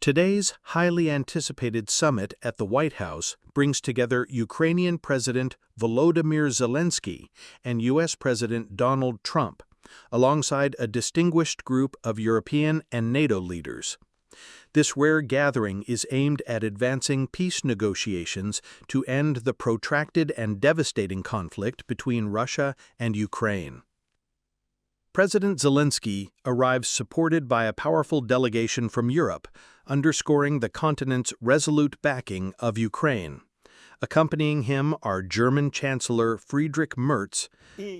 Today's highly anticipated summit at the White House brings together Ukrainian President Volodymyr Zelensky and U.S. President Donald Trump, alongside a distinguished group of European and NATO leaders. This rare gathering is aimed at advancing peace negotiations to end the protracted and devastating conflict between Russia and Ukraine. President Zelensky arrives supported by a powerful delegation from Europe, underscoring the continent's resolute backing of Ukraine. Accompanying him are German Chancellor Friedrich Merz,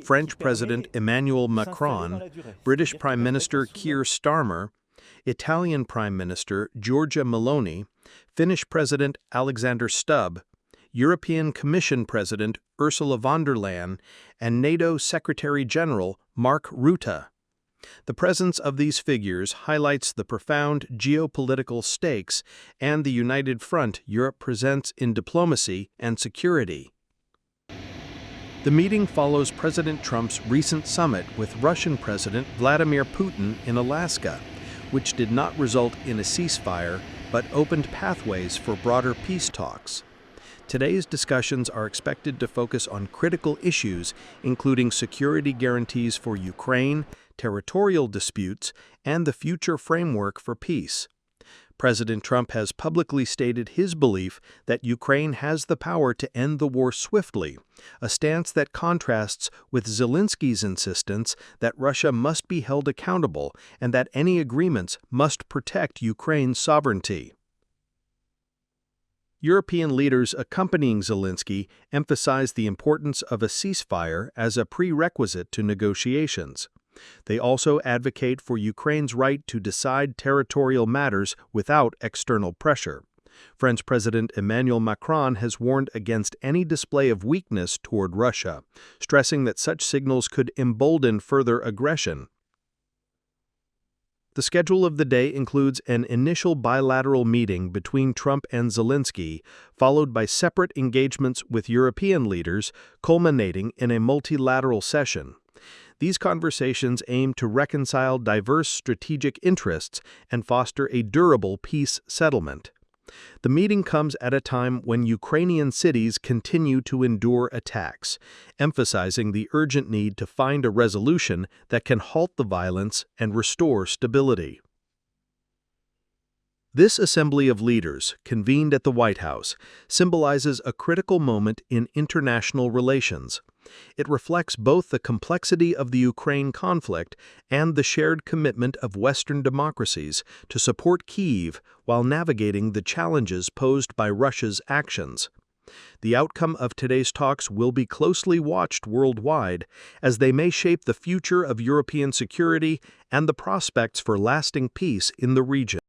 French President Emmanuel Macron, British Prime Minister Keir Starmer, Italian Prime Minister Giorgia Meloni, Finnish President Alexander Stubb, European Commission President Ursula von der Leyen, and NATO Secretary-General Mark Rutte. The presence of these figures highlights the profound geopolitical stakes and the united front Europe presents in diplomacy and security. The meeting follows President Trump's recent summit with Russian President Vladimir Putin in Alaska, which did not result in a ceasefire but opened pathways for broader peace talks. Today's discussions are expected to focus on critical issues, including security guarantees for Ukraine, territorial disputes, and the future framework for peace. President Trump has publicly stated his belief that Ukraine has the power to end the war swiftly, a stance that contrasts with Zelensky's insistence that Russia must be held accountable and that any agreements must protect Ukraine's sovereignty. European leaders accompanying Zelensky emphasize the importance of a ceasefire as a prerequisite to negotiations. They also advocate for Ukraine's right to decide territorial matters without external pressure. French President Emmanuel Macron has warned against any display of weakness toward Russia, stressing that such signals could embolden further aggression. The schedule of the day includes an initial bilateral meeting between Trump and Zelensky, followed by separate engagements with European leaders, culminating in a multilateral session. These conversations aim to reconcile diverse strategic interests and foster a durable peace settlement. The meeting comes at a time when Ukrainian cities continue to endure attacks, emphasizing the urgent need to find a resolution that can halt the violence and restore stability. This assembly of leaders, convened at the White House, symbolizes a critical moment in international relations. It reflects both the complexity of the Ukraine conflict and the shared commitment of Western democracies to support Kyiv while navigating the challenges posed by Russia's actions. The outcome of today's talks will be closely watched worldwide, as they may shape the future of European security and the prospects for lasting peace in the region.